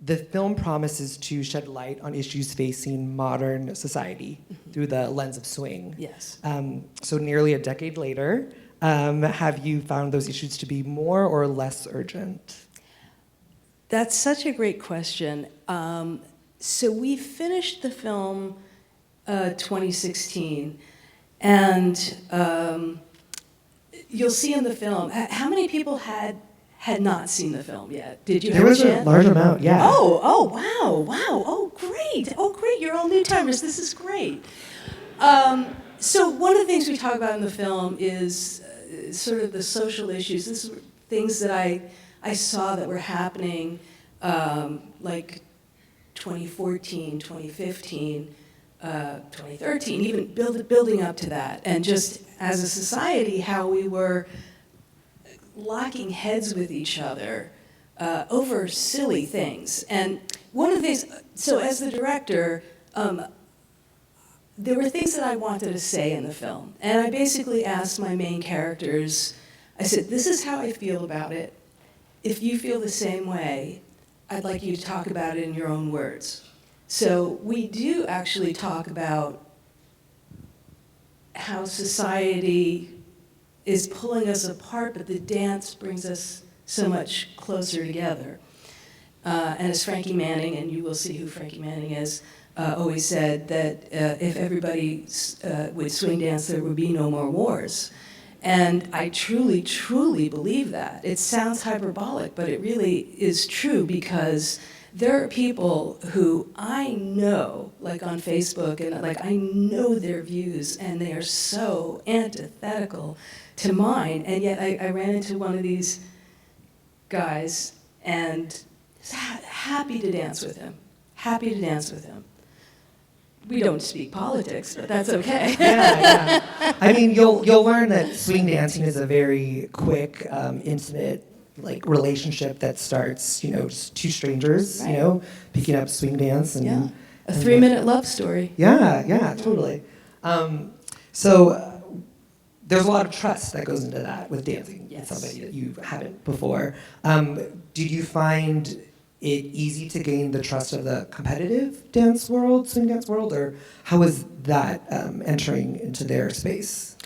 the film promises to shed light on issues facing modern society through the lens of swing. Yes. So nearly a decade later, have you found those issues to be more or less urgent? That's such a great question. So we finished the film 2016, and you'll see in the film, how many people had not seen the film yet? Did you have a chance? There was a large amount, yeah. Oh, wow, oh, great, you're all new-timers, this is great. So one of the things we talk about in the film is sort of the social issues. This is things that I saw that were happening like 2014, 2015, 2013, even building up to that. And just as a society, how we were locking heads with each other over silly things. And one of the things, so as the director, there were things that I wanted to say in the film. And I basically asked my main characters, I said, this is how I feel about it. If you feel the same way, I'd like you to talk about it in your own words. So we do actually talk about how society is pulling us apart, but the dance brings us so much closer together. And as Frankie Manning, and you will see who Frankie Manning is, always said that if everybody would swing dance, there would be no more wars. And I truly, truly believe that. It sounds hyperbolic, but it really is true, because there are people who I know, like on Facebook, and like I know their views, and they are so antithetical to mine. And yet I ran into one of these guys and happy to dance with him. Happy to dance with him. We don't speak politics, but that's okay. Yeah. I mean, you'll learn that swing dancing is a very quick, intimate, like relationship that starts, just two strangers, Right. Picking up swing dance and A 3-minute love story. Yeah, totally. So there's a lot of trust that goes into that with dancing with somebody that you haven't before. Did you find it easy to gain the trust of the competitive dance world, swing dance world, or how was that entering into their space?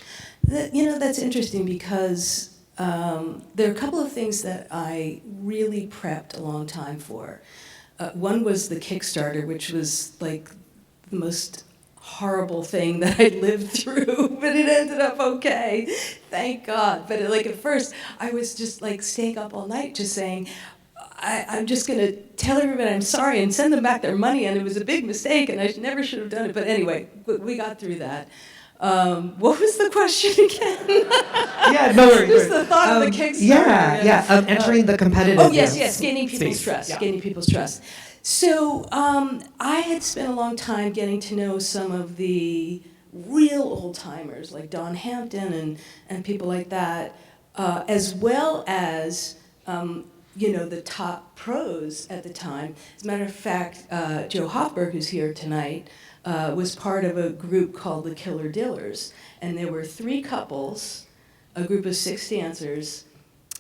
That's interesting, because there are a couple of things that I really prepped a long time for. One was the Kickstarter, which was like the most horrible thing that I lived through, but it ended up okay, thank God. But at first, I was just staying up all night just saying, I'm just going to tell everybody I'm sorry and send them back their money, and it was a big mistake, and I never should have done it. But anyway, we got through that. What was the question again? Yeah, no worries. Just the thought of the Kickstarter. Entering the competitive. Oh, yes, gaining people's space. trust. Yeah. Gaining people's trust. So I had spent a long time getting to know some of the real old timers, like Don Hampton and people like that, as well as the top pros at the time. As a matter of fact, Joe Hoffberg, who's here tonight, was part of a group called the Killer Dillers. And there were 3 couples, a group of 6 dancers,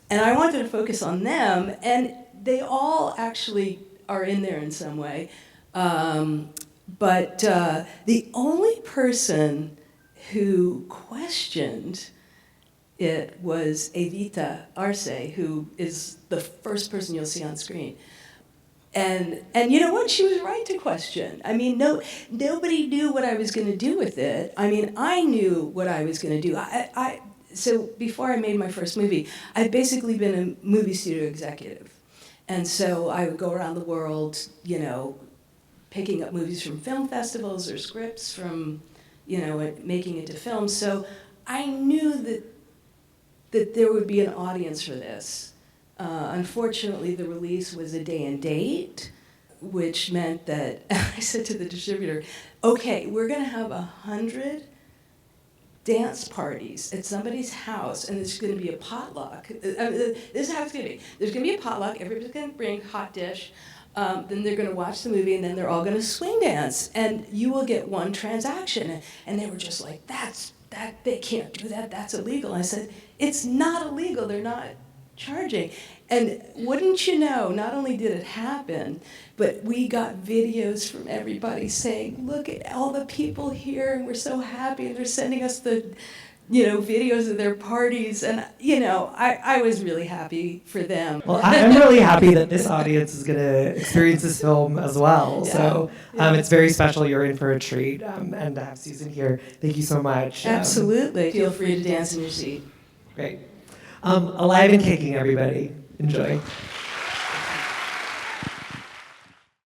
and I wanted to focus on them, and they all actually are in there in some way. But the only person who questioned it was Evita Arce, who is the first person you'll see on screen. And you know what? She was right to question. I mean, nobody knew what I was going to do with it. I mean, I knew what I was going to do. So before I made my first movie, I'd basically been a movie studio executive. And so I would go around the world, picking up movies from film festivals or scripts from, making it to film. So I knew that there would be an audience for this. Unfortunately, the release was a day and date, which meant that I said to the distributor, okay, we're going to have 100 dance parties at somebody's house, and there's going to be a potluck. This is how it's going to be. There's going to be a potluck. Everybody's going to bring a hot dish. Then they're going to watch the movie, and then they're all going to swing dance, and you will get one transaction. And they were just like, they can't do that. That's illegal. And I said, it's not illegal. They're not charging. And wouldn't you know, not only did it happen, but we got videos from everybody saying, look at all the people here, and we're so happy, and they're sending us the, videos of their parties. And, I was really happy for them. Well, I'm really happy that this audience is going to experience this film as well. Yeah. So it's very special. You're in for a treat. And to have Susan here, thank you so much. Absolutely. Feel free to dance in your seat. Great. Alive and kicking, everybody. Enjoy.